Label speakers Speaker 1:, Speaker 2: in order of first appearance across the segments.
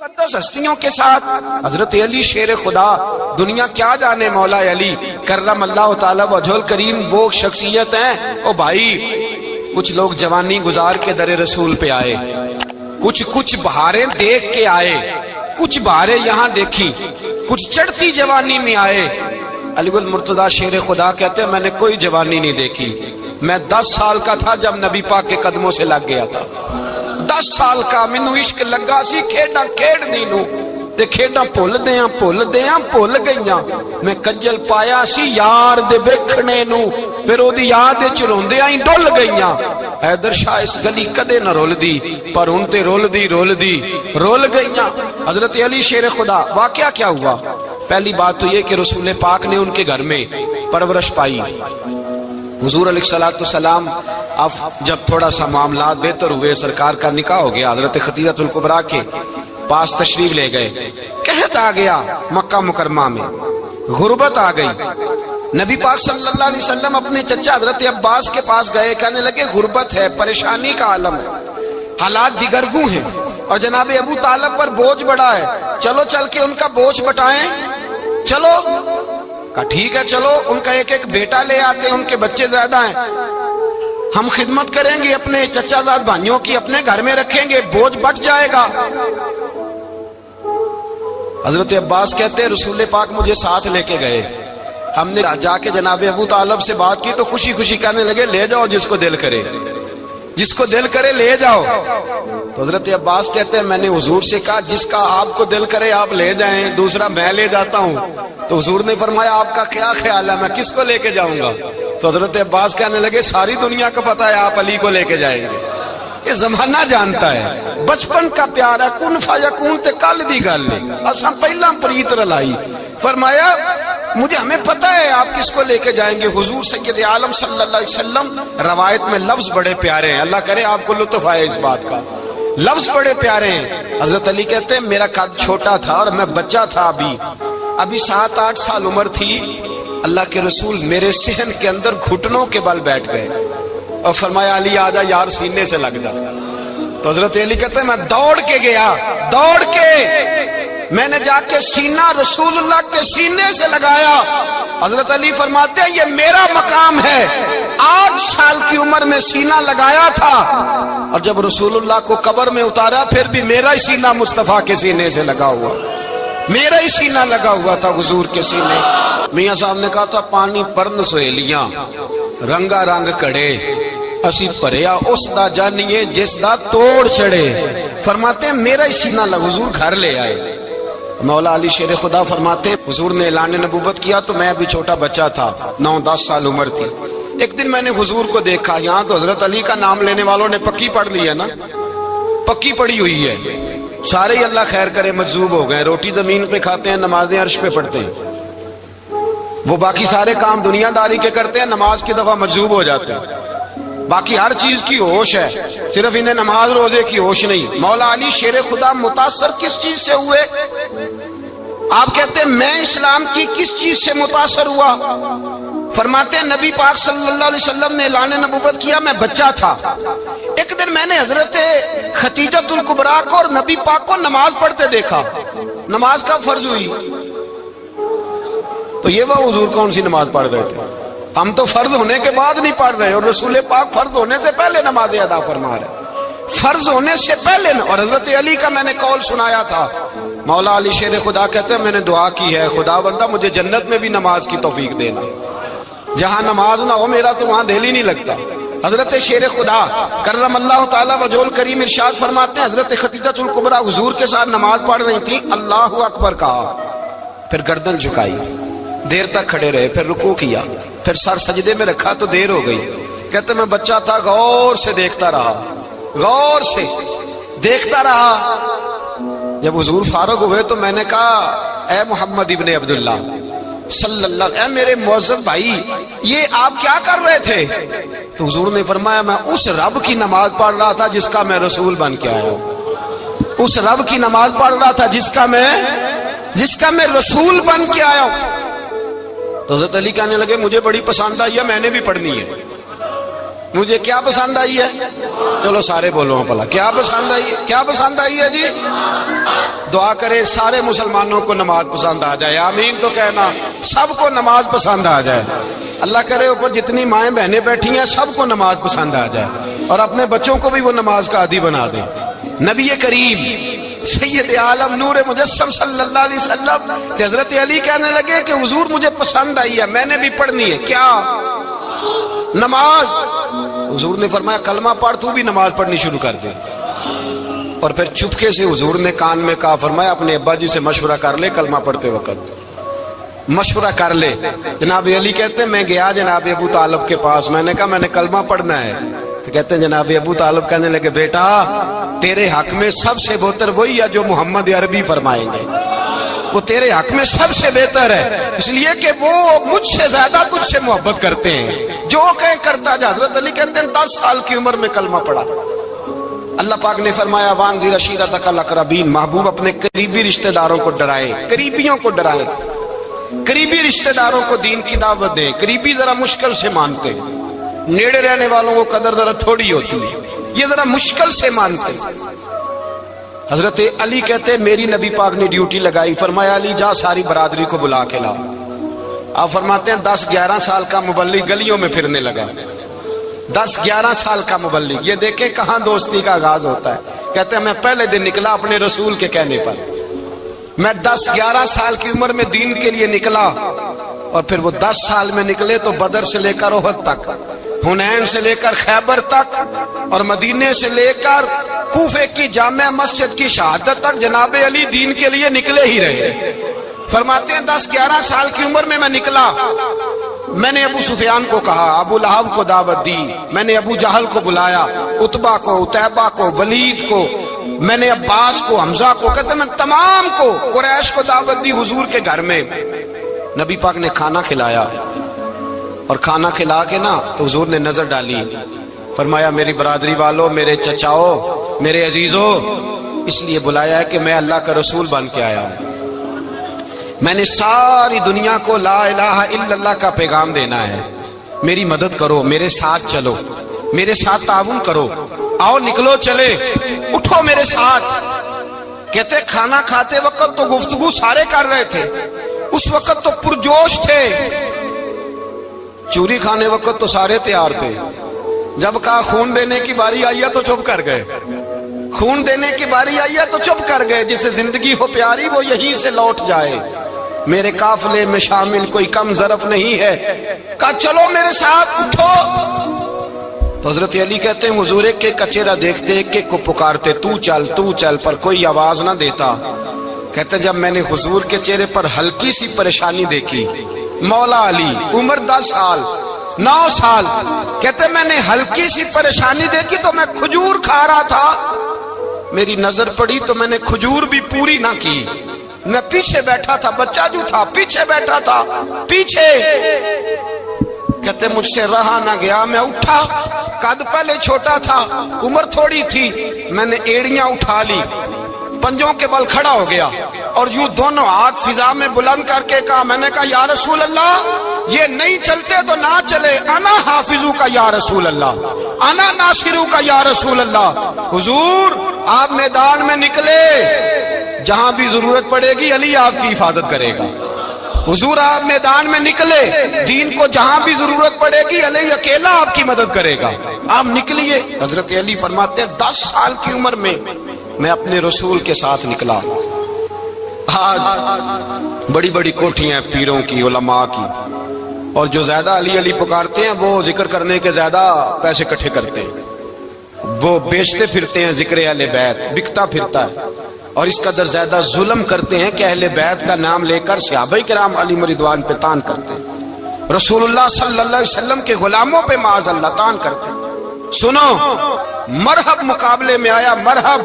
Speaker 1: مقدس ہستیوں کے ساتھ حضرت علی شیر خدا، دنیا کیا جانے مولا علی کرم اللہ تعالی وجہ الکریم، وہ شخصیت ہیں۔ او بھائی، کچھ لوگ جوانی گزار کے در رسول پہ آئے، کچھ بہاریں دیکھ کے آئے، کچھ بہاریں یہاں دیکھی، کچھ چڑھتی جوانی میں آئے۔ علی المرتضیٰ شیر خدا کہتے ہیں میں نے کوئی جوانی نہیں دیکھی، میں 10 سال کا تھا جب نبی پاک کے قدموں سے لگ گیا تھا، 10 سال کا مینوں عشق لگا سی، کھیڈاں کھیڈنی نو تے کھیڈاں بھول بھول گئیاں، میں کجل پایا سی یار دے ویکھنے نو، پھر او دی یاد وچ روندیاں ہی ڈل گئیاں۔ حیدر شاہ اس گلی کدے نہ رول دی، پر ہن تے رول گئیاں۔ حضرت علی شیر خدا، واقعہ کیا ہوا؟ پہلی بات تو یہ کہ رسول پاک نے ان کے گھر میں پرورش پائی۔ حضور علیہ الصلوۃ والسلام اب جب تھوڑا سا معاملات بہتر ہوئے، سرکار کا نکاح ہو گیا، حضرت خدیجہ الکبریٰ کے پاس تشریف لے گئے۔ قحط آ گیا مکہ مکرمہ میں، غربت آ گئی۔ نبی پاک صلی اللہ علیہ وسلم اپنے چچا حضرت عباس کے پاس گئے، کہنے لگے غربت ہے، پریشانی کا عالم ہے، حالات دیگرگوں ہیں، اور جناب ابو طالب پر بوجھ بڑا ہے، چلو چل کے ان کا بوجھ بٹائیں۔ چلو کہا ٹھیک ہے، چلو ان کا ایک بیٹا لے آتے ہیں، ان کے بچے زیادہ ہیں، ہم خدمت کریں گے اپنے چچا زاد بھائیوں کی، اپنے گھر میں رکھیں گے، بوجھ بٹ جائے گا۔ حضرت عباس کہتے ہیں رسول پاک مجھے ساتھ لے کے گئے، ہم نے جا کے جناب ابو طالب سے بات کی تو خوشی خوشی کہنے لگے لے جاؤ جس کو دل کرے لے جاؤ۔ تو حضرت عباس کہتے ہیں میں نے حضور سے کہا جس کا آپ کو دل کرے آپ لے جائیں، دوسرا میں لے جاتا ہوں۔ تو حضور نے فرمایا آپ کا کیا خیال ہے، میں کس کو لے کے جاؤں گا؟ تو حضرت عباس کہنے لگے ساری دنیا کو پتا ہے آپ علی کو لے کے جائیں گے، یہ زمانہ جانتا ہے، بچپن کا پیار ہے، کن فیکون تے کل دی گل ہے، اساں پہلا پریت رلائی۔ فرمایا مجھے ہمیں پتہ ہے آپ کس کو لے کے جائیں گے، حضور سید عالم صلی اللہ علیہ وسلم۔ روایت میں لفظ بڑے پیارے ہیں، اللہ کرے آپ کو لطف آئے اس بات کا، لفظ بڑے پیارے ہیں۔ حضرت علی کہتے ہیں میرا قد چھوٹا تھا اور میں بچہ تھا، ابھی 7-8 سال عمر تھی، اللہ کے رسول میرے صحن کے اندر گھٹنوں کے بل بیٹھ گئے اور فرمایا علی آجا یار سینے سے لگ جا۔ تو حضرت علی کہتے ہیں میں دوڑ کے گیا، میں نے جا کے سینہ رسول اللہ کے سینے سے لگایا۔ حضرت علی فرماتے ہیں یہ میرا مقام ہے، 8 سال کی عمر میں سینہ لگایا تھا، اور جب رسول اللہ کو قبر میں اتارا پھر بھی میرا ہی سینہ مصطفیٰ کے سینے سے لگا ہوا، میرا ہی سینہ لگا ہوا تھا حضور کے سینے۔ میاں صاحب نے کہا تھا پانی پرن سہیلیاں رنگا رنگ کڑے، اسی پریا اس دا جانیے جس دا توڑ چڑے۔ فرماتے ہیں میرا ہی سینہ لگا، حضور گھر لے آئے۔ مولا علی شیر خدا فرماتے ہیں حضور نے اعلان نبوت کیا تو میں ابھی چھوٹا بچہ تھا، 9-10 سال عمر تھی۔ ایک دن میں نے حضور کو دیکھا، یہاں تو حضرت علی کا نام لینے والوں نے پکی پڑھ لی ہے نا، پکی پڑی ہوئی ہے، سارے ہی اللہ خیر کرے مجذوب ہو گئے، روٹی زمین پہ کھاتے ہیں، نمازیں عرش پہ پڑھتے ہیں، وہ باقی سارے کام دنیا داری کے کرتے ہیں، نماز کی دفعہ مجذوب ہو جاتے ہیں، باقی ہر چیز کی ہوش ہے، صرف انہیں نماز روزے کی ہوش نہیں۔ مولا علی شیر خدا متاثر کس چیز سے ہوئے؟ آپ کہتے ہیں میں اسلام کی کس چیز سے متاثر ہوا؟ فرماتے ہیں نبی پاک صلی اللہ علیہ وسلم نے اعلان نبوت کیا، میں بچہ تھا، ایک دن میں نے حضرت خدیجہ الکبریٰ کو اور نبی پاک کو نماز پڑھتے دیکھا۔ نماز کب فرض ہوئی؟ تو یہ وہ حضور کون سی نماز پڑھ رہے تھے؟ ہم تو فرض ہونے کے بعد نہیں پڑھ رہے، اور رسول پاک فرض ہونے سے پہلے نماز ادا فرما رہے، فرض ہونے سے پہلے۔ اور حضرت علی کا میں نے قول سنایا تھا، مولا علی شیر خدا کہتے ہیں میں نے دعا کی ہے خدا بندہ مجھے جنت میں بھی نماز کی توفیق دینا، جہاں نماز نہ ہو میرا تو وہاں دل ہی نہیں لگتا۔ حضرت شیر خدا کرم اللہ تعالی وجہ الکریم ارشاد فرماتے ہیں حضرت خدیجہ الکبریٰ حضور کے ساتھ نماز پڑھ رہی تھی، اللہ اکبر کہا، پھر گردن جھکائی، دیر تک کھڑے رہے، پھر رکوع کیا، پھر سر سجدے میں رکھا تو دیر ہو گئی۔ کہتے میں بچہ تھا، غور سے دیکھتا رہا، غور سے دیکھتا رہا۔ جب حضور فارغ ہوئے تو میں نے کہا اے محمد ابن عبداللہ صلی اللہ علیہ، اے میرے معزز بھائی یہ آپ کیا کر رہے تھے؟ تو حضور نے فرمایا میں اس رب کی نماز پڑھ رہا تھا جس کا میں رسول بن کے آیا ہوں، اس رب کی نماز پڑھ رہا تھا جس کا میں رسول بن کے آیا ہوں۔ تو حضرت علی کہنے لگے مجھے بڑی پسند آئی ہے، میں نے بھی پڑھنی ہے۔ مجھے کیا پسند آئی ہے؟ چلو سارے بولو پلا کیا پسند آئی ہے؟ کیا پسند آئی ہے جی؟ دعا کرے سارے مسلمانوں کو نماز پسند آ جائے، آمین تو کہنا، سب کو نماز پسند آ جائے۔ اللہ کرے اوپر جتنی مائیں بہنیں بیٹھی ہیں سب کو نماز پسند آ جائے، اور اپنے بچوں کو بھی وہ نماز کا عادی بنا دیں۔ نبی کریم سید عالم نور مجسم صلی اللہ علیہ وسلم سے حضرت علی کہنے لگے کہ حضور مجھے پسند آئی ہے، میں نے بھی پڑھنی ہے۔ کیا؟ نماز۔ حضور نے فرمایا کلمہ پڑھ، تو بھی نماز پڑھنی شروع کر دے۔ اور پھر چپکے سے حضور نے کان میں کہا، فرمایا اپنے ابا جی سے مشورہ کر لے کلمہ پڑھتے وقت، مشورہ کر لے۔ جناب علی کہتے ہیں میں گیا جناب ابو طالب کے پاس، میں نے کہا میں نے کلمہ پڑھنا ہے، تو کہتے ہیں جناب ابو طالب کہنے لگے بیٹا تیرے حق میں سب سے بہتر وہی ہے جو محمد عربی فرمائیں گے، وہ تیرے حق میں سب سے بہتر ہے، اس لیے کہ وہ مجھ سے زیادہ تجھ سے محبت کرتے ہیں، جو کہیں کرتا جا۔ حضرت علی کہتے ہیں 10 سال کی عمر میں کلمہ پڑھا۔ اللہ پاک نے فرمایا وانذر عشیرتک الاقربین، محبوب اپنے قریبی رشتہ داروں کو ڈرائے، قریبیوں کو ڈرائے، قریبی رشتہ داروں کو دین کی دعوت دیں۔ قریبی ذرا مشکل سے مانتے ہیں، نیڑے رہنے والوں کو قدر ذرا تھوڑی ہوتی ہے، یہ ذرا مشکل سے مانتے ہیں۔ حضرت علی کہتے میری نبی پاک نے ڈیوٹی لگائی، فرمایا علی جا ساری برادری کو بلا کے لا۔ آپ فرماتے ہیں 10-11 سال کا مبلغ گلیوں میں پھرنے لگا، 10-11 سال کا مبلغ، یہ دیکھیں کہاں دوستی کا آغاز ہوتا ہے۔ کہتے ہیں میں پہلے دن نکلا اپنے رسول کے کہنے پر، میں 10-11 سال کی عمر میں دین کے لیے نکلا، اور پھر وہ 10 سال میں نکلے تو بدر سے لے کر احد تک، حنین سے لے کر خیبر تک، اور مدینے سے لے کر کوفے کی جامع مسجد کی شہادت تک جناب علی دین کے لیے نکلے ہی رہے۔ فرماتے ہیں 10-11 سال کی عمر میں نکلا، میں نے ابو سفیان کو کہا، ابو لہب کو دعوت دی، میں نے ابو جہل کو بلایا، عتبہ کو، عتیبہ کو، ولید کو، میں نے عباس کو، حمزہ کو، کہتے میں تمام کو، قریش کو دعوت دی حضور کے گھر میں۔ نبی پاک نے کھانا کھلایا، اور کھانا کھلا کے نا تو حضور نے نظر ڈالی، فرمایا میری برادری والوں، میرے چچاؤ، میرے عزیزوں، اس لیے بلایا ہے کہ میں اللہ کا رسول بن کے آیا ہوں، میں نے ساری دنیا کو لا الہ الا اللہ کا پیغام دینا ہے، میری مدد کرو، میرے ساتھ چلو، میرے ساتھ تعاون کرو، آؤ نکلو چلے، اٹھو میرے ساتھ۔ کہتے کھانا کھاتے وقت تو گفتگو سارے کر رہے تھے، اس وقت تو پرجوش تھے، چوری کھانے وقت تو سارے تیار تھے، جب کہا خون دینے کی باری آئی ہے تو چپ کر گئے، خون دینے کی باری آئی ہے تو چپ کر گئے، جسے زندگی ہو پیاری وہ یہیں سے لوٹ جائے، میرے قافلے میں شامل کوئی کم ظرف نہیں ہے، کہا چلو میرے ساتھ اٹھو۔ تو حضرت علی کہتے ہیں حضور ایک ایک کا چہرہ دیکھتے، ایک ایک کو پکارتے، تو چل، پر کوئی آواز نہ دیتا۔ کہتے جب میں نے حضور کے چہرے پر ہلکی سی پریشانی دیکھی، مولا علی عمر 10 سال 9 سال، کہتے میں نے ہلکی سی پریشانی دیکھی تو میں کھجور کھا رہا تھا، میری نظر پڑی تو میں نے کھجور بھی پوری نہ کی، میں پیچھے بیٹھا تھا، بچہ جو تھا پیچھے بیٹھا تھا، پیچھے۔ کہتے مجھ سے رہا نہ گیا، میں اٹھا، قد پہلے چھوٹا تھا، عمر تھوڑی تھی، میں نے ایڑیاں اٹھا لی، پنجوں کے بل کھڑا ہو گیا، اور یوں دونوں ہاتھ فضا میں بلند کر کے کہا، میں نے کہا یا رسول اللہ یہ نہیں چلتے تو نہ چلے، انا حافظو کا یا رسول اللہ، انا ناصرو کا یا رسول اللہ۔ حضور آپ میدان میں نکلے، جہاں بھی ضرورت پڑے گی علی آپ کی حفاظت کرے گا، حضور آپ میدان میں نکلے، دین کو جہاں بھی ضرورت پڑے گی علی اکیلا آپ کی مدد کرے گا، آپ نکلیے۔ حضرت علی فرماتے ہیں 10 سال کی عمر میں میں اپنے رسول کے ساتھ نکلا۔ آج بڑی بڑی کوٹھیاں پیروں کی، علماء کی، اور جو زیادہ علی علی پکارتے ہیں وہ ذکر کرنے کے زیادہ پیسے اکٹھے کرتے ہیں، وہ بیچتے پھرتے ہیں، ذکر اہل بیت بکتا پھرتا ہے، اور اس قدر زیادہ ظلم کرتے ہیں کہ اہل بیت کا نام لے کر صحابہ کرام علی رضوان پہ تان کرتے ہیں، رسول اللہ صلی اللہ علیہ وسلم کے غلاموں پہ معاذ اللہ تان کرتے ہیں۔ سنو، مرحب مقابلے میں آیا، مرحب۔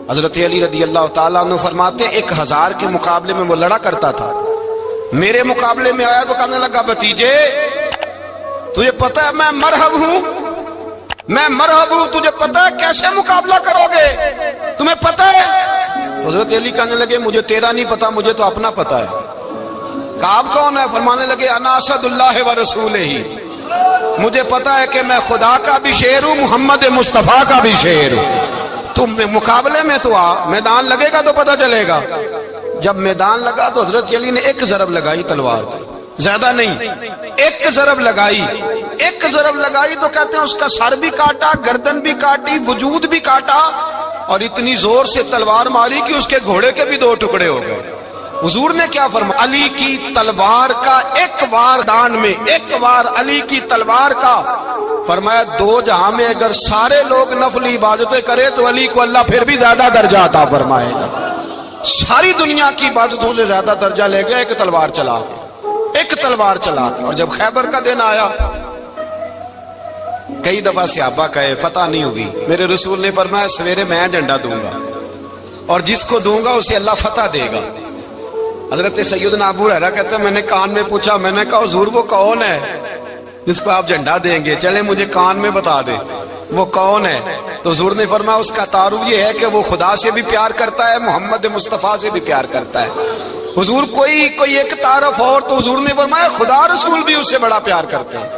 Speaker 1: حضرت علی رضی اللہ تعالیٰ عنہ فرماتے 1000 کے مقابلے میں وہ لڑا کرتا تھا، میرے مقابلے میں آیا تو کہنے لگا بھتیجے تجھے پتہ ہے میں مرحب ہوں، میں مرحب ہوں، تجھے پتہ ہے کیسے مقابلہ کرو گے، تمہیں پتہ ہے؟ حضرت علی کہنے لگے مجھے تیرا نہیں پتا، مجھے تو اپنا پتا ہے۔ کہا آپ کون ہے؟ فرمانے لگے انا اسد اللہ و رسولہ، مجھے پتا ہے کہ میں خدا کا بھی شیر ہوں، محمد مصطفیٰ کا بھی شیر ہوں۔ تم مقابلے میں تو آ، میدان لگے گا تو پتہ چلے گا۔ جب میدان لگا تو حضرت علی نے ایک ضرب لگائی تلوار کی، زیادہ نہیں، ایک ضرب لگائی۔ ایک ضرب لگائی تو کہتے ہیں اس کا سر بھی کاٹا، گردن بھی کاٹی، وجود بھی کاٹا، اور اتنی زور سے تلوار ماری کہ اس کے گھوڑے کے بھی 2 ٹکڑے ہو گئے۔ حضور نے کیا فرمایا؟ علی کی تلوار کا ایک وار دان میں، ایک وار علی کی تلوار کا، فرمایا 2 جہاں میں اگر سارے لوگ نفلی عبادتیں کرے تو علی کو اللہ پھر بھی زیادہ درجہ عطا فرمائے گا۔ ساری دنیا کی عبادتوں سے زیادہ درجہ لے گیا ایک تلوار چلا کے، ایک تلوار چلا کے۔ اور جب خیبر کا دن آیا، کئی دفعہ صحابہ کہے فتح نہیں ہوگی، میرے رسول نے فرمایا سویرے میں جھنڈا دوں گا اور جس کو دوں گا اسے اللہ فتح دے گا۔ حضرت سیدنا ابو ہریرہ کہتے ہیں میں نے کان میں پوچھا، میں نے کہا حضور وہ کون ہے جس کو آپ جھنڈا دیں گے؟ چلے مجھے کان میں بتا دے وہ کون ہے۔ تو حضور نے فرمایا اس کا تعارف یہ ہے کہ وہ خدا سے بھی پیار کرتا ہے، محمد مصطفیٰ سے بھی پیار کرتا ہے۔ حضور کوئی ایک تعارف اور، تو حضور نے فرمایا خدا رسول بھی اس سے بڑا پیار کرتے ہیں۔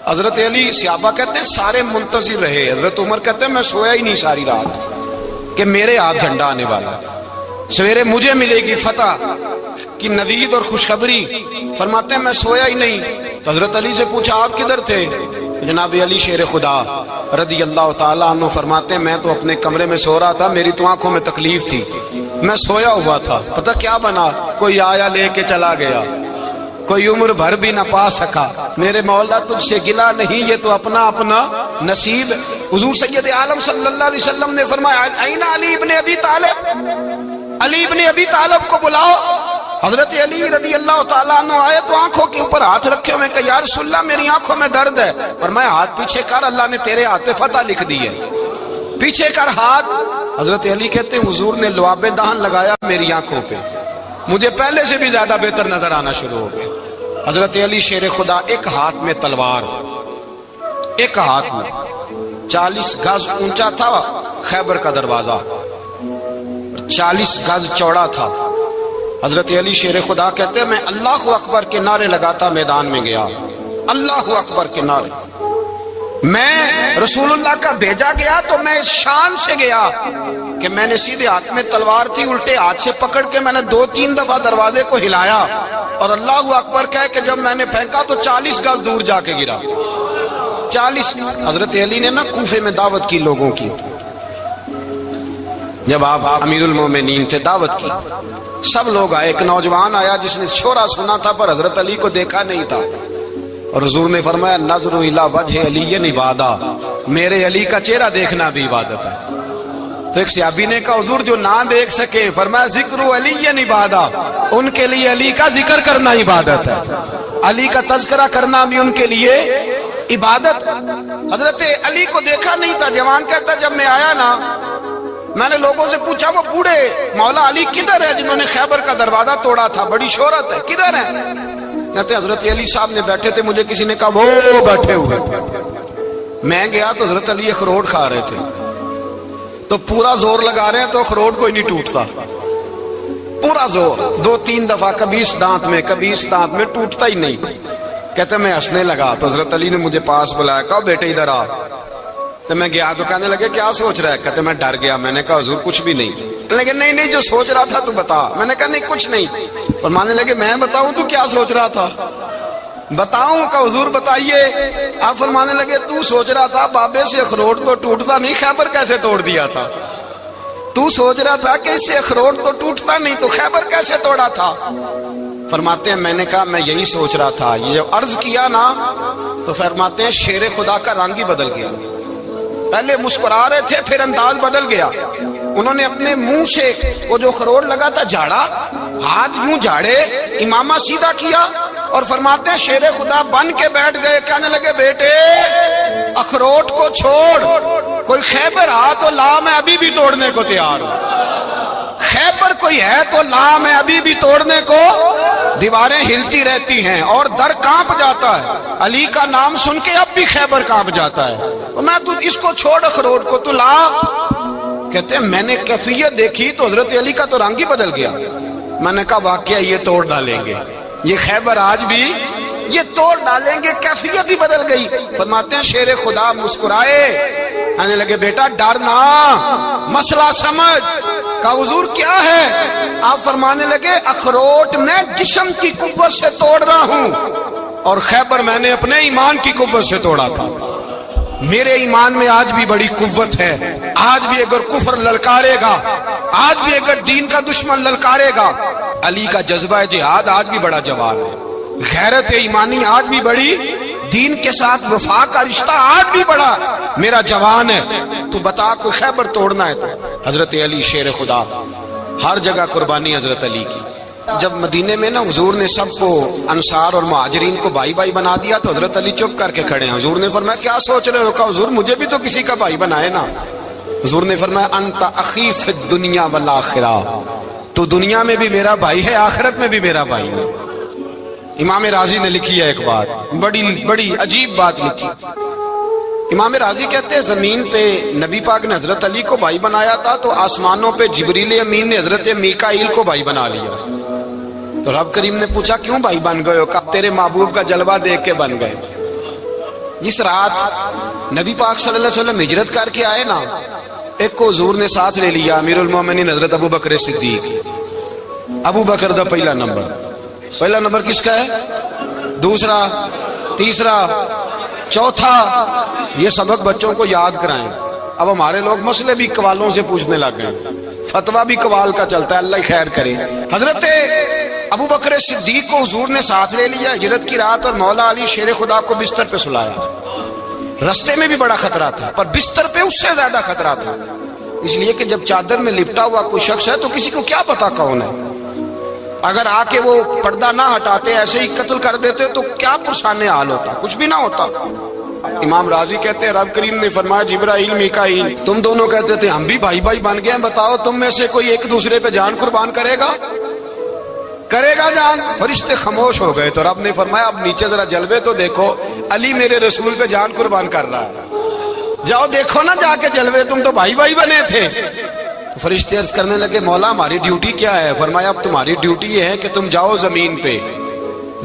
Speaker 1: حضرت علی، صحابہ کہتے ہیں سارے منتظر رہے۔ حضرت عمر کہتے ہیں میں سویا ہی نہیں ساری رات کہ میرے ہاتھ جھنڈا آنے والا، سویرے مجھے ملے گی فتح کی نوید اور خوشخبری۔ فرماتے ہیں میں سویا ہی نہیں۔ تو حضرت علی سے پوچھا آپ کدھر تھے؟ جناب علی شیر خدا رضی اللہ تعالیٰ عنہ فرماتے ہیں میں تو اپنے کمرے میں سو رہا تھا، میری تو آنکھوں میں تکلیف تھی، میں سویا ہوا تھا، پتہ کیا بنا؟ کوئی آیا لے کے چلا گیا، کوئی عمر بھر بھی نہ پا سکا۔ میرے مولا تجھ سے گلا نہیں، یہ تو اپنا اپنا نصیب۔ حضور سید عالم صلی اللہ علیہ وسلم نے فرمایا این علی ابن ابی طالب، علی ابن ابی طالب کو بلاؤ۔ حضرت علی رضی اللہ تعالیٰ عنہ آئے تو آنکھوں کے اوپر ہاتھ رکھے ہوئے کہ یا رسول اللہ میری آنکھوں میں درد ہے۔ فرمایا ہاتھ پیچھے کر، اللہ نے تیرے ہاتھ پہ فتح لکھ دی ہے، پیچھے کر ہاتھ۔ حضرت علی کہتے ہیں حضور نے لعاب دہن لگایا میری آنکھوں پہ، مجھے پہلے سے بھی زیادہ بہتر نظر آنا شروع ہو گیا۔ حضرت علی شیر خدا، ایک ہاتھ میں تلوار، ایک ہاتھ میں 40 گز اونچا تھا خیبر کا دروازہ، 40 گز چوڑا تھا۔ حضرت علی شیر خدا کہتے ہیں میں اللہ اکبر کے نعرے لگاتا میدان میں گیا، اللہ اکبر کے نعرے۔ میں رسول اللہ کا بھیجا گیا تو میں اس شان سے گیا کہ میں نے سیدھے ہاتھ میں تلوار تھی، الٹے ہاتھ سے پکڑ کے میں نے 2-3 دفعہ دروازے کو ہلایا اور اللہ اکبر کہہ کہ جب میں نے پھینکا تو 40 گز دور جا کے گرا، 40۔ حضرت علی نے نا کوفے میں دعوت کی لوگوں کی، جب آپ امیر المومنین تھے، دعوت کی، سب لوگ آئے۔ ایک نوجوان آیا جس نے شورا سنا تھا پر حضرت علی کو دیکھا نہیں تھا، اور حضور نے فرمایا نظر الی وجہ علی عبادہ، میرے علی کا چہرہ دیکھنا بھی عبادت ہے۔ تو ایک صحابی نے کہا حضور جو نہ دیکھ سکے، فرمایا ذکر علی عبادہ، ان کے لیے علی کا ذکر کرنا عبادت ہے، علی کا تذکرہ کرنا بھی ان کے لیے عبادت۔ حضرت علی کو دیکھا نہیں تھا۔ جوان کہتا جب میں آیا نا، میں نے لوگوں سے پوچھا وہ بوڑھے مولا علی کدھر ہے جنہوں نے خیبر کا دروازہ توڑا تھا، بڑی شہرت ہے، کدھر ہے؟ کہتے حضرت علی صاحب نے بیٹھے تھے، مجھے کسی نے کہا وہ بیٹھے ہوئے۔ میں گیا تو حضرت علی اخروٹ کھا رہے تھے، تو پورا زور لگا رہے ہیں تو اخروٹ کوئی نہیں ٹوٹتا، پورا زور 2-3 دفعہ، کبھی اس دانت میں کبھی اس دانت میں، ٹوٹتا ہی نہیں۔ کہتے میں ہنسنے لگا تو حضرت علی نے مجھے پاس بلایا، کہا بیٹے ادھر آ۔ تو میں گیا تو کہنے لگے کیا سوچ رہا ہے؟ کہتے میں ڈر گیا۔ میں نے کہا حضور کچھ بھی نہیں۔ لیکن نہیں جو سوچ رہا تھا تو بتا۔ میں نے کہا نہیں کچھ نہیں۔ فرمانے لگے میں بتاؤں تو کیا سوچ رہا تھا؟ بتاؤں؟ کہ حضور بتائیے۔ آپ فرمانے لگے تو سوچ رہا تھا بابے سے اخروٹ تو ٹوٹتا نہیں، خیبر کیسے توڑ دیا تھا؟ تو سوچ رہا تھا کہ اس سے اخروٹ تو ٹوٹتا نہیں تو خیبر کیسے توڑا تھا؟ فرماتے ہیں میں نے کہا میں یہی سوچ رہا تھا۔ یہ جب عرض کیا نا تو فرماتے ہیں شیر خدا کا رنگ ہی بدل گیا، پہلے مسکرا رہے تھے پھر انداز بدل گیا۔ انہوں نے اپنے منہ سے وہ جو خروٹ لگا تھا جھاڑا، ہاتھ یوں جھاڑے، امامہ سیدھا کیا اور فرماتے ہیں شیر خدا بن کے بیٹھ گئے۔ کہنے لگے بیٹے اخروٹ کو چھوڑ، کوئی خیبر آ تو لا، میں ابھی بھی توڑنے کو تیار ہوں۔ خیبر کوئی ہے تو لا، میں ابھی بھی توڑنے کو۔ دیواریں ہلتی رہتی ہیں اور در کانپ جاتا ہے، علی کا نام سن کے اب بھی خیبر کانپ جاتا ہے۔ میں تو اس کو چھوڑ اخروٹ کو تو لا۔ کہتے ہیں میں نے کیفیت دیکھی تو حضرت علی کا تو رنگ ہی بدل گیا۔ میں نے کہا واقعہ یہ توڑ ڈالیں گے، یہ خیبر آج بھی یہ توڑ ڈالیں گے، کیفیت ہی بدل گئی۔ فرماتے ہیں شیر خدا مسکرائے، کہنے لگے بیٹا ڈرنا، مسئلہ سمجھ۔ کہا حضور کیا ہے؟ آپ فرمانے لگے اخروٹ میں جسم کی قوت سے توڑ رہا ہوں، اور خیبر میں نے اپنے ایمان کی قوت سے توڑا تھا۔ میرے ایمان میں آج بھی بڑی قوت ہے، آج بھی اگر کفر للکارے گا، آج بھی اگر دین کا دشمن للکارے گا، علی کا جذبہ جہاد آج بھی بڑا جوان ہے، غیرت ایمانی آج بھی بڑی، دین کے ساتھ وفا کا رشتہ آج بھی بڑا میرا جوان ہے۔ تو بتا کوئی خیبر توڑنا ہے تو حضرت علی شیر خدا، ہر جگہ قربانی حضرت علی کی۔ جب مدینے میں نا حضور نے سب کو انصار اور مہاجرین کو بھائی بھائی بنا دیا تو حضرت علی چپ کر کے کھڑے ہیں۔ حضور نے فرمایا کیا سوچ رہے ہو؟ کہا حضور مجھے بھی تو کسی کا بھائی بنائے نا۔ حضور نے فرمایا انت اخی فی الدنیا والآخرہ، تو دنیا میں بھی میرا بھائی ہے، آخرت میں بھی میرا بھائی ہے۔ امام راضی نے لکھی ہے ایک بات، بڑی عجیب بات لکھی۔ امام راضی کہتے ہیں زمین پہ نبی پاک نے حضرت علی کو بھائی بنایا تھا تو آسمانوں پہ جبریل امین نے حضرت میکائیل کو بھائی بنا لیا۔ تو رب کریم نے پوچھا کیوں بھائی بن گئے ہو؟ کہا تیرے محبوب کا جلوہ دیکھ کے بن گئے۔ جس رات نبی پاک صلی اللہ علیہ وسلم ہجرت کر کے آئے نا، ایک کو حضور نے ساتھ لے لیا، امیر المومنین حضرت ابو بکر صدیق۔ ابو بکر دا پہلا نمبر کس کا ہے؟ دوسرا، تیسرا، چوتھا۔ یہ سبق بچوں کو یاد کرائیں۔ اب ہمارے لوگ مسئلے بھی قوالوں سے پوچھنے لگ گئے، فتویٰ بھی قوال کا چلتا ہے، اللہ خیر کرے۔ حضرت ابو بکر صدیق کو حضور نے ساتھ لے لیا ہجرت کی رات، اور مولا علی شیر خدا کو بستر پہ سلایا۔ رستے میں بھی بڑا خطرہ تھا، پر بستر پہ اس سے زیادہ خطرہ تھا، اس لیے کہ جب چادر میں لپٹا ہوا کوئی شخص ہے تو کسی کو کیا پتا کون ہے، اگر آ کے وہ پردہ نہ ہٹاتے ایسے ہی قتل کر دیتے تو کیا پرسانے حال ہوتا، کچھ بھی نہ ہوتا۔ امام راضی کہتے ہیں رب کریم نے فرمایا جبرائیل میکائیل تم دونوں کہتے تھے ہم بھی بھائی بھائی بن گئے ہیں، بتاؤ تم میں سے کوئی ایک دوسرے پہ جان قربان کرے گا جان؟ فرشتے خاموش ہو گئے تو رب نے فرمایا اب نیچے ذرا جلوے تو دیکھو، علی میرے رسول پہ جان قربان کر رہا ہے، جاؤ دیکھو نا جا کے جلوے، تم تو بھائی بھائی بنے تھے۔ تو فرشتے عرض کرنے لگے مولا ہماری ڈیوٹی کیا ہے؟ فرمایا اب تمہاری ڈیوٹی یہ ہے کہ تم جاؤ زمین پہ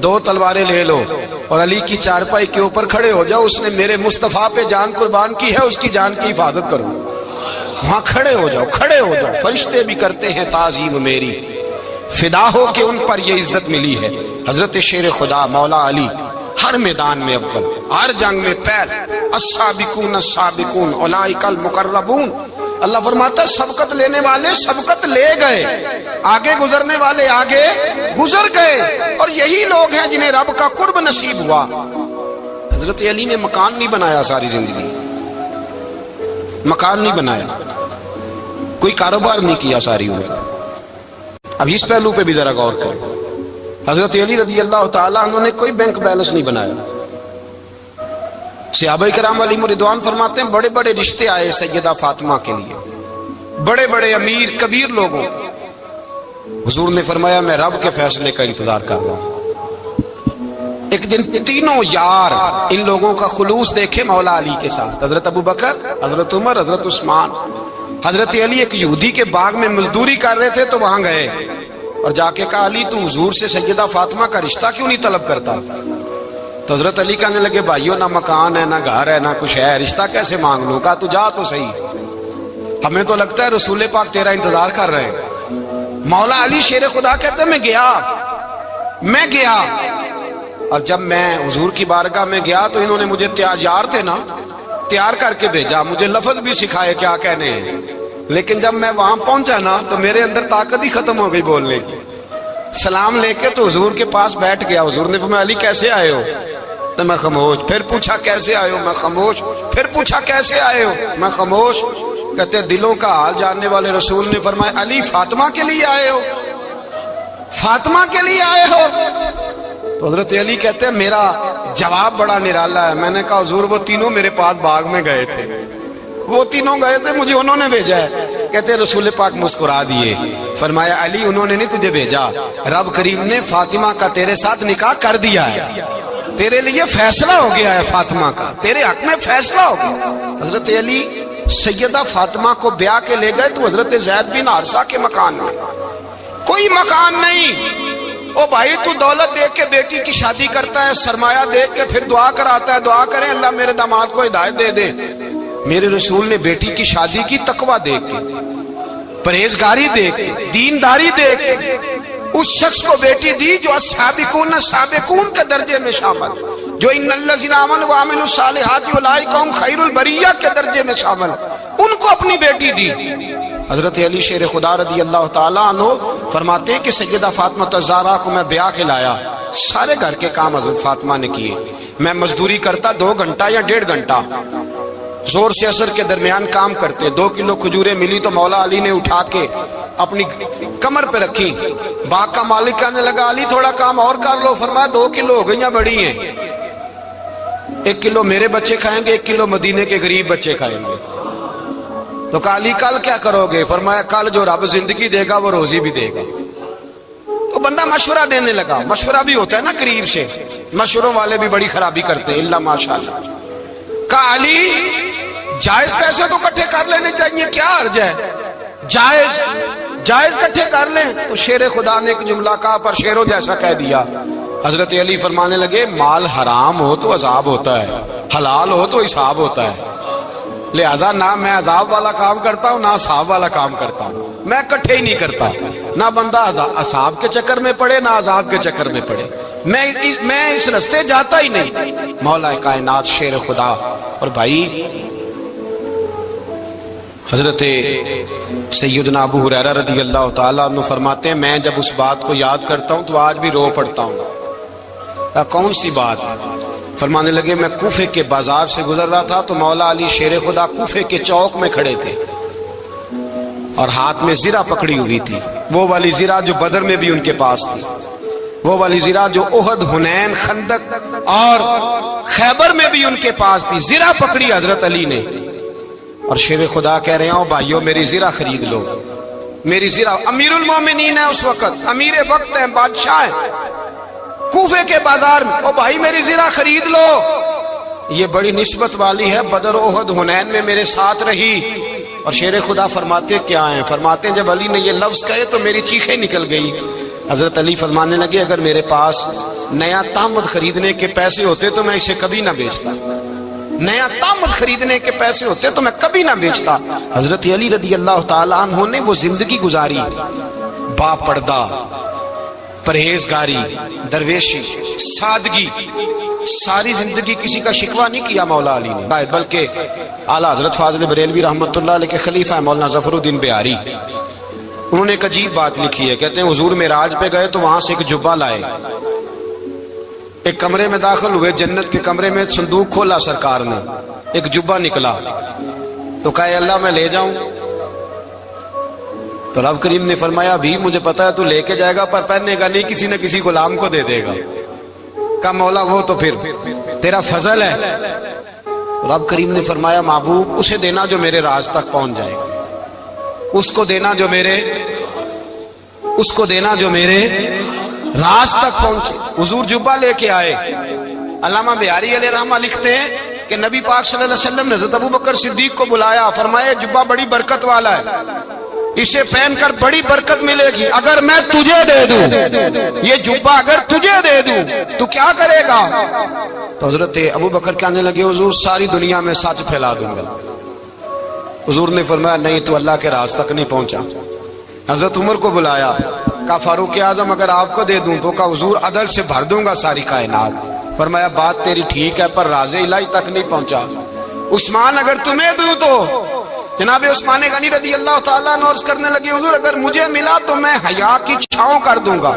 Speaker 1: 2 تلواریں لے لو اور علی کی چارپائی کے اوپر کھڑے ہو جاؤ، اس نے میرے مصطفیٰ پہ جان قربان کی ہے، اس کی جان کی حفاظت کرو۔ وہاں کھڑے ہو جاؤ۔ فرشتے بھی کرتے ہیں تعظیم میری، فدا ہو کہ ان پر یہ عزت ملی ہے۔ حضرت شیر خدا مولا علی ہر میدان میں اول، ہر جنگ میں پہل، السابقون السابقون اولئک المقربون۔ اللہ فرماتا ہے سبقت لینے والے سبقت لے گئے، آگے گزرنے والے آگے گزر گئے، اور یہی لوگ ہیں جنہیں رب کا قرب نصیب ہوا۔ حضرت علی نے مکان نہیں بنایا، ساری زندگی مکان نہیں بنایا، کوئی کاروبار نہیں کیا ساری عمر۔ اب اس پہلو پہ بھی ذرا غور کریں، حضرت علی رضی اللہ تعالیٰ انہوں نے کوئی بینک بیلنس نہیں بنایا۔ صحابہ کرام علیہم رضوان فرماتے ہیں بڑے بڑے رشتے آئے سیدہ فاطمہ کے لیے، بڑے بڑے امیر کبیر لوگوں، حضور نے فرمایا میں رب کے فیصلے کا انتظار کر رہا ہوں۔ ایک دن تینوں یار ان لوگوں کا خلوص دیکھے مولا علی کے ساتھ، حضرت ابو بکر، حضرت عمر، حضرت عثمان۔ حضرت علی ایک یہودی کے باغ میں مزدوری کر رہے تھے تو وہاں گئے اور جا کے کہا علی تو حضور سے سیدہ فاطمہ کا رشتہ کیوں نہیں طلب کرتا؟ تو حضرت علی کہنے لگے بھائیو نہ مکان ہے نہ گھر ہے نہ کچھ ہے، رشتہ کیسے مانگ لوں؟ کہا تو جا تو صحیح، ہمیں تو لگتا ہے رسول پاک تیرا انتظار کر رہے ہیں۔ مولا علی شیر خدا کہتے ہیں میں گیا اور جب میں حضور کی بارگاہ میں گیا تو انہوں نے مجھے یار تھے نا تیار کر کے بھیجا، مجھے لفظ بھی سکھائے کیا کہنے ہیں، لیکن جب میں وہاں پہنچا نا تو میرے اندر طاقت ہی ختم ہو گئی بولنے کی۔ سلام لے کے تو حضور کے پاس بیٹھ گیا، حضور نے فرمایا علی کیسے آئے ہو؟ تو میں خاموش، پھر پوچھا کیسے آئے ہو؟ میں خاموش، پھر پوچھا کیسے آئے ہو؟ میں خاموش۔ کہتے دلوں کا حال جاننے والے رسول نے فرمایا علی فاطمہ کے لیے آئے ہو؟ فاطمہ کے لیے آئے ہو؟ تو حضرت علی کہتے ہیں میرا جواب بڑا نرالا ہے، میں نے کہا حضور وہ تینوں میرے پاس باغ میں گئے تھے، وہ تینوں گئے تھے، مجھے انہوں نے بھیجا ہے۔ کہتے ہیں رسول پاک مسکرا دیے، فرمایا علی انہوں نے نہیں تجھے بھیجا، رب کریم نے فاطمہ کا تیرے ساتھ نکاح کر دیا ہے، تیرے لیے فیصلہ ہو گیا ہے فاطمہ کا، تیرے حق میں فیصلہ ہو گیا۔ حضرت علی سیدہ فاطمہ کو بیاہ کے لے گئے تو حضرت زید بن حارثہ کے مکان میں، کوئی مکان نہیں، او بھائی تو دولت دیکھ کے بیٹی کی شادی کرتا ہے، سرمایہ دیکھ کے پھر دعا کراتا ہے، دعا کریں اللہ میرے داماد کو ہدایت دے دے۔ میرے رسول نے بیٹی کی شادی کی تقوی دیکھ کے، پرہیزگاری دیکھ کے، دینداری دیکھ کے، اس شخص کو بیٹی دی جو السابقون سابقون کے درجے میں شامل، جو ان الذین آمنوا وعملوا الصالحات اولئک هم خیر البریہ کے درجے میں شامل، ان کو اپنی بیٹی دی۔ حضرت علی شیر خدا رضی اللہ تعالیٰ عنہ فرماتے ہیں کہ سیدہ فاطمہ الزہرا کو میں بیاہ کے لایا، سارے گھر کے کام حضرت فاطمہ نے کیے، میں مزدوری کرتا 2 گھنٹہ یا 1.5 گھنٹہ، زور سے عصر کے درمیان کام کرتے، 2 کلو کھجوریں ملی تو مولا علی نے اٹھا کے اپنی کمر پہ رکھی، باغ کا مالک کہنے لگا علی تھوڑا کام اور کر لو، فرمایا 2 کلو ہو گئیں بڑی ہیں، 1 کلو میرے بچے کھائیں گے، 1 کلو مدینے کے غریب بچے کھائیں گے۔ تو کہا علی کل کیا کرو گے؟ فرمایا کل جو رب زندگی دے گا وہ روزی بھی دے گا۔ تو بندہ مشورہ دینے لگا، مشورہ بھی ہوتا ہے نا قریب سے، مشوروں والے بھی بڑی خرابی کرتے ہیں اللہ ماشاءاللہ۔ کہا علی جائز پیسے تو کٹھے کر لینے چاہیے، کیا حرج ہے، جائز کٹھے کر لیں۔ تو شیر خدا نے ایک جملہ کہا پر شیروں جیسا کہہ دیا۔ حضرت علی فرمانے لگے مال حرام ہو تو عذاب ہوتا ہے، حلال ہو تو حساب ہوتا ہے، لہذا نہ میں عذاب والا کام کرتا ہوں نہ حساب والا کام کرتا ہوں، میں کٹھے ہی نہیں کرتا، نہ بندہ حساب کے چکر میں پڑے نہ عذاب کے چکر میں پڑے، میں اس رستے جاتا ہی نہیں۔ مولا کائنات شیر خدا۔ اور بھائی حضرت سیدنا ابو ہریرہ رضی اللہ تعالیٰ عنہ فرماتے ہیں میں جب اس بات کو یاد کرتا ہوں تو آج بھی رو پڑتا ہوں۔ کون سی بات؟ فرمانے لگے میں کوفے کے بازار سے گزر رہا تھا تو مولا علی شیر خدا کوفے کے چوک میں کھڑے تھے اور ہاتھ میں زرہ پکڑی ہوئی تھی، وہ والی زرہ جو بدر میں بھی ان کے پاس تھی، وہ والی زرہ جو احد، حنین، خندق اور خیبر میں بھی ان کے پاس تھی، زرہ پکڑی حضرت علی نے اور شیر خدا کہہ رہے ہوں بھائیو میری زرہ خرید لو، میری زرہ۔ امیر المومنین ہے اس وقت، امیر وقت ہے، بادشاہ ہے کوفے کے بازار میں، او بھائی میری زرہ خرید لو، یہ بڑی نسبت والی ہے، بدر، احد، حنین میں میرے ساتھ رہی۔ اور شیر خدا فرماتے کیا ہیں؟ فرماتے ہیں جب علی نے یہ لفظ کہے تو میری چیخیں نکل گئی۔ حضرت علی فرمانے لگے اگر میرے پاس نیا تامد خریدنے کے پیسے ہوتے تو میں اسے کبھی نہ بیچتا، نیا تامد خریدنے کے پیسے ہوتے تو میں کبھی نہ بیچتا۔ حضرت علی رضی اللہ تعالیٰ عنہ نے وہ زندگی گزاری، با پردہ، پرہیزگاری، درویشی، سادگی، ساری زندگی کسی کا شکوہ نہیں کیا مولا علی نے، بلکہ اعلیٰ حضرت فاضل بریلوی رحمۃ اللہ علیہ کے خلیفہ ہیں مولانا ظفر الدین بہاری، انہوں نے ایک عجیب بات لکھی ہے، کہتے ہیں حضور معراج پہ گئے تو وہاں سے ایک جبہ لائے، ایک کمرے میں داخل ہوئے، جنت کے کمرے میں صندوق کھولا سرکار نے، ایک جبہ نکلا تو کہا اللہ میں لے جاؤں؟ تو رب کریم نے فرمایا بھی مجھے پتا ہے تو لے کے جائے گا پر پہننے گا نہیں، کسی نہ کسی غلام کو دے دے گا۔ کہا مولا وہ تو پھر تیرا فضل ہے۔ رب کریم نے فرمایا محبوب اسے دینا جو میرے راز تک پہنچ جائے گا، اس کو دینا جو میرے راز تک پہنچے۔ حضور جبہ لے کے آئے۔ علامہ بہاری علیہ رحمہ لکھتے ہیں کہ نبی پاک صلی اللہ علیہ وسلم نے حضرت ابوبکر صدیق کو بلایا، فرمایا جبہ بڑی برکت والا ہے، اسے پہن کر بڑی برکت ملے گی، اگر میں تجھے دے دوں یہ جبہ، اگر تجھے دے دوں تو کیا کرے گا؟ تو حضرت ابوبکر کہنے لگے حضور ساری دنیا میں سچ پھیلا دوں گا۔ حضور نے فرمایا نہیں تو اللہ کے راز تک نہیں پہنچا۔ حضرت عمر کو بلایا، کہا فاروق اعظم اگر آپ کو دے دوں تو کہا حضور عدل سے بھر دوں گا ساری کائنات۔ فرمایا بات تیری ٹھیک ہے پر راز الہی تک نہیں پہنچا۔ عثمان اگر تمہیں دوں تو جناب عثمان غنی رضی اللہ تعالیٰ عنہ عرض کرنے لگے حضور اگر مجھے ملا تو میں حیا کی چھاؤں کر دوں گا،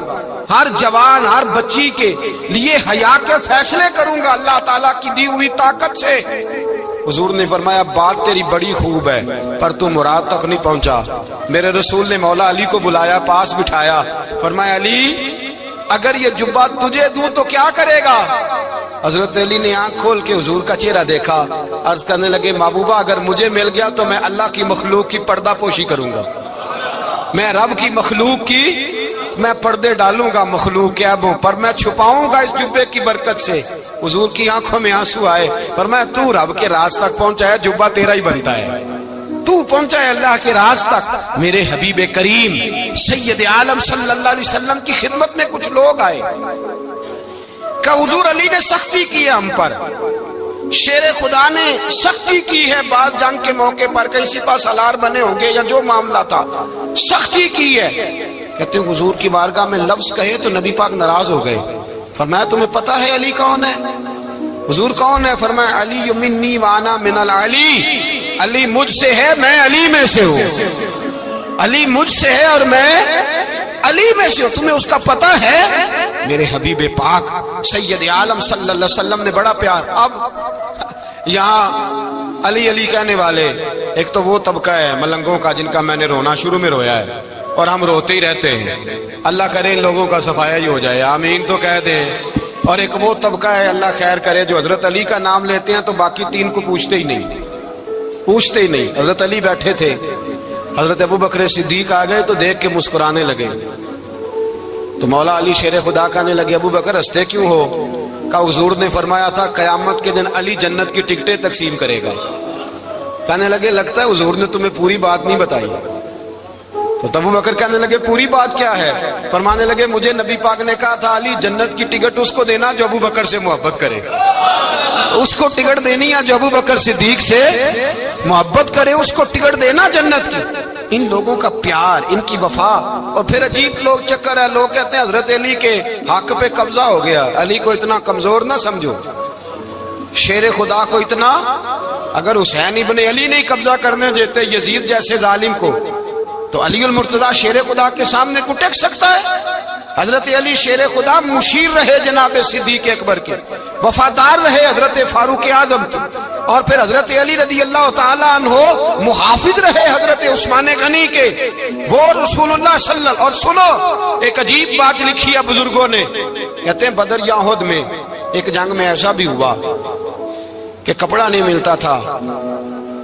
Speaker 1: ہر جوان ہر بچی کے لیے حیا کے فیصلے کروں گا اللہ تعالیٰ کی دی ہوئی طاقت سے۔ حضور نے فرمایا بات تیری بڑی خوب ہے پر تو مراد تک نہیں پہنچا۔ میرے رسول نے مولا علی کو بلایا، پاس بٹھایا، فرمایا علی اگر یہ جبہ تجھے دوں تو کیا کرے گا؟ حضرت علی نے آنکھ کھول کے حضور کا چہرہ دیکھا، عرض کرنے لگے محبوبہ اگر مجھے مل گیا تو میں اللہ کی مخلوق کی پردہ پوشی کروں گا، میں رب کی مخلوق کی میں پردے ڈالوں گا مخلوق کے عیبوں پر، میں چھپاؤں گا اس جبے کی برکت سے۔ حضور کی آنکھوں میں آنسو آئے، فرمایا تو رب کے راز تک پہنچا ہے، جبہ تیرا ہی بنتا ہے، تو پہنچا ہے اللہ کے راز تک۔ میرے حبیب کریم سید عالم صلی اللہ علیہ وسلم کی خدمت میں کچھ لوگ آئے کہ حضور علی نے سختی کی ہے ہم پر، شیر خدا نے سختی کی ہے، بعض جنگ کے موقع پر کہیں سپاہ سالار بنے ہوں گے یا جو معاملہ تھا سختی کی ہے۔ کہتے ہیں حضور کی بارگاہ میں لفظ کہے تو نبی پاک ناراض ہو گئے۔ فرمایا تمہیں پتہ ہے علی کون ہے؟ حضور کون ہے؟ فرمایا علی منی وانا من العلی، علی مجھ سے ہے میں علی میں سے ہوں، علی مجھ سے ہے اور میں علی میں سے ہوں، تمہیں اس کا پتہ ہے؟ میرے حبیب پاک سید عالم صلی اللہ علیہ وسلم نے بڑا پیار۔ اب یہاں علی علی کہنے والے ایک تو وہ طبقہ ہے ملنگوں کا جن کا میں نے رونا شروع میں رویا ہے اور ہم روتے ہی رہتے ہیں، اللہ کرے ان لوگوں کا صفایا ہی ہو جائے، آمین تو کہہ دیں۔ اور ایک وہ طبقہ ہے اللہ خیر کرے جو حضرت علی کا نام لیتے ہیں تو باقی تین کو پوچھتے ہی نہیں۔ حضرت علی بیٹھے تھے، حضرت ابو بکر صدیق آ گئے تو دیکھ کے مسکرانے لگے، تو مولا علی شیر خدا کہنے لگے ابو بکر ہنستے کیوں ہو؟ کہ حضور نے فرمایا تھا قیامت کے دن علی جنت کی ٹکٹیں تقسیم کرے گا۔ کہنے لگے لگتا ہے حضور نے تمہیں پوری بات نہیں بتائی۔ تو ابو بکر کہنے لگے پوری بات کیا ہے؟ فرمانے لگے مجھے نبی پاک نے کہا تھا علی جنت کی ٹکٹ اس کو دینا جو ابو بکر سے محبت کرے، اس کو ٹکٹ دینی ہے جو ابو بکر صدیق سے محبت کرے، اس کو ٹکٹ دینا جنت کی۔ ان لوگوں کا پیار، ان کی وفا۔ اور پھر عجیب لوگ چکر ہے، لوگ کہتے ہیں حضرت علی کے حق پہ قبضہ ہو گیا، علی کو اتنا کمزور نہ سمجھو، شیر خدا کو اتنا، اگر حسین ابن علی نہیں قبضہ کرنے دیتے یزید جیسے ظالم کو تو علی المرتضیٰ شیر خدا کے سامنے کو ٹیک سکتا ہے؟ حضرت علی شیر خدا مشیر رہے جناب صدیق اکبر کے، وفادار رہے حضرت فاروق اعظم کے، اور پھر حضرت علی رضی اللہ تعالیٰ عنہ محافظ رہے حضرت عثمان غنی کے، وہ رسول اللہ صلی اللہ علیہ وسلم۔ اور سنو ایک عجیب بات لکھی ہے بزرگوں نے، کہتے ہیں بدر یا احد میں ایک جنگ میں ایسا بھی ہوا کہ کپڑا نہیں ملتا تھا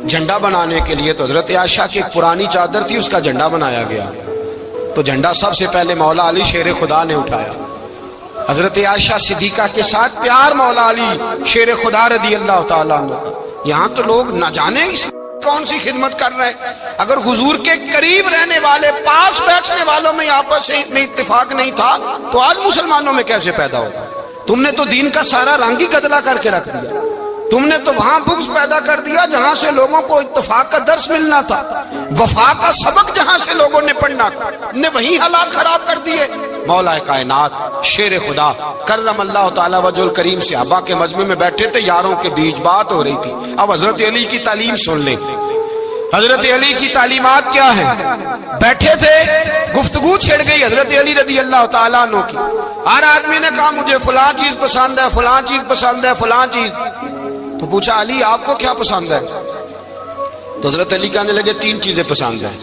Speaker 1: جھنڈا بنانے کے لیے، تو حضرت عائشہ کی ایک پرانی چادر تھی اس کا جھنڈا بنایا گیا، تو جھنڈا سب سے پہلے مولا علی شیر خدا نے اٹھایا۔ حضرت عائشہ صدیقہ کے ساتھ پیار مولا علی شیر خدا رضی اللہ تعالیٰ عنہ۔ یہاں تو لوگ نہ جانے کون سی خدمت کر رہے ہیں۔ اگر حضور کے قریب رہنے والے پاس بیٹھنے والوں میں آپس میں اتفاق نہیں تھا تو آج مسلمانوں میں کیسے پیدا ہوگا؟ تم نے تو دین کا سارا رنگ ہی گدلا کر کے رکھ دیا، تم نے تو وہاں بغض پیدا کر دیا جہاں سے لوگوں کو اتفاق کا درس ملنا تھا، وفا کا سبق جہاں سے لوگوں نے پڑھنا تھا، نے وہی حالات خراب کر دیے۔ مولا کائنات شیر خدا کرم اللہ تعالی وجہ الکریم صحابہ کے مجمع میں بیٹھے تھے، یاروں کے بیچ بات ہو رہی تھی۔ اب حضرت علی کی تعلیم سن لیں، حضرت علی کی تعلیمات کیا ہیں؟ بیٹھے تھے، گفتگو چھڑ گئی حضرت علی رضی اللہ تعالیٰ عنہ کی، ہر آدمی نے کہا مجھے فلاں چیز پسند ہے، فلاں چیز پسند ہے، فلاں چیز۔ تو پوچھا علی آپ کو کیا پسند ہے؟ تو حضرت علی کہنے لگے تین چیزیں پسند ہیں۔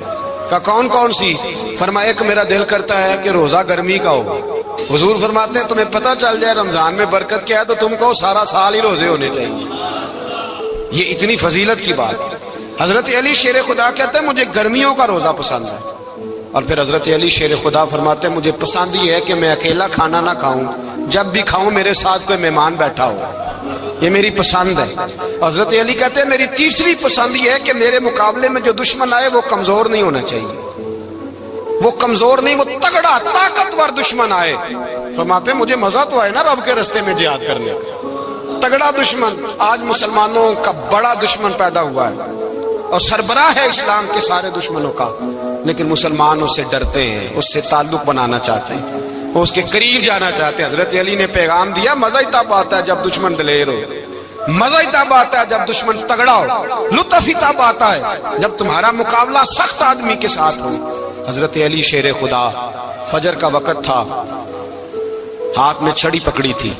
Speaker 1: کہا کون کون سی؟ فرمایا ایک میرا دل کرتا ہے کہ روزہ گرمی کا ہو۔ حضور فرماتے ہیں تمہیں پتہ چل جائے رمضان میں برکت کیا ہے تو تم کو سارا سال ہی روزے ہونے چاہیے، یہ اتنی فضیلت کی بات۔ حضرت علی شیر خدا کہتے ہیں مجھے گرمیوں کا روزہ پسند ہے۔ اور پھر حضرت علی شیر خدا فرماتے ہیں مجھے پسند یہ ہے کہ میں اکیلا کھانا نہ کھاؤں، جب بھی کھاؤں میرے ساتھ کوئی مہمان بیٹھا ہو، یہ میری پسند ہے۔ حضرت علی کہتے ہیں میری تیسری پسند یہ ہے کہ میرے مقابلے میں جو دشمن آئے وہ کمزور نہیں ہونا چاہیے، وہ کمزور نہیں، وہ تگڑا طاقتور دشمن آئے۔ فرماتے ہیں مجھے مزہ تو آئے نا رب کے رستے میں جہاد کرنے کا، تگڑا دشمن۔ آج مسلمانوں کا بڑا دشمن پیدا ہوا ہے اور سربراہ ہے اسلام کے سارے دشمنوں کا، لیکن مسلمان اس سے ڈرتے ہیں، اس سے تعلق بنانا چاہتے ہیں، وہ اس کے قریب جانا چاہتے ہیں۔ حضرت علی نے پیغام دیا مزہ ہی تب آتا ہے جب دشمن دلیر ہو، مزہ ہی تب آتا ہے جب دشمن تگڑا ہو، لطف ہی تب آتا ہے جب تمہارا مقابلہ سخت آدمی کے ساتھ ہو۔ حضرت علی شیر خدا، فجر کا وقت تھا، ہاتھ میں چھڑی پکڑی تھی،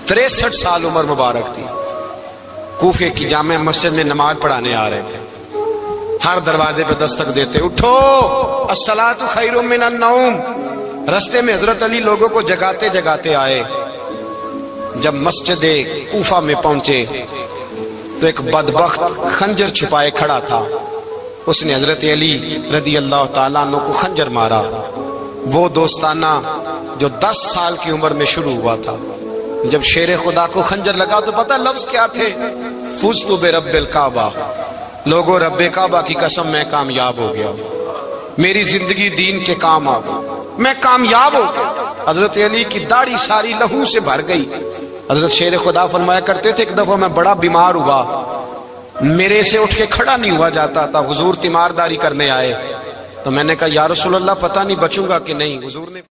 Speaker 1: 63 سال عمر مبارک تھی، کوفے کی جامع مسجد میں نماز پڑھانے آ رہے تھے، ہر دروازے پہ دستک دیتے اٹھو الصلاۃ خیر من النوم۔ رستے میں حضرت علی لوگوں کو جگاتے جگاتے آئے، جب مسجد کوفہ میں پہنچے تو ایک بدبخت خنجر چھپائے کھڑا تھا، اس نے حضرت علی رضی اللہ تعالیٰ عنہ کو خنجر مارا، وہ دوستانہ جو 10 سال کی عمر میں شروع ہوا تھا۔ جب شیر خدا کو خنجر لگا تو پتہ لفظ کیا تھے؟ فزت برب الکعبہ، لوگوں رب کعبہ کی قسم میں کامیاب ہو گیا، میری زندگی دین کے کام آ گئی، میں کامیاب ہو گیا۔ حضرت علی کی داڑھی ساری لہو سے بھر گئی۔ حضرت شیر خدا فرمایا کرتے تھے ایک دفعہ میں بڑا بیمار ہوا، میرے سے اٹھ کے کھڑا نہیں ہوا جاتا تھا، حضور تیمارداری کرنے آئے تو میں نے کہا یا رسول اللہ پتہ نہیں بچوں گا کہ نہیں۔ حضور نے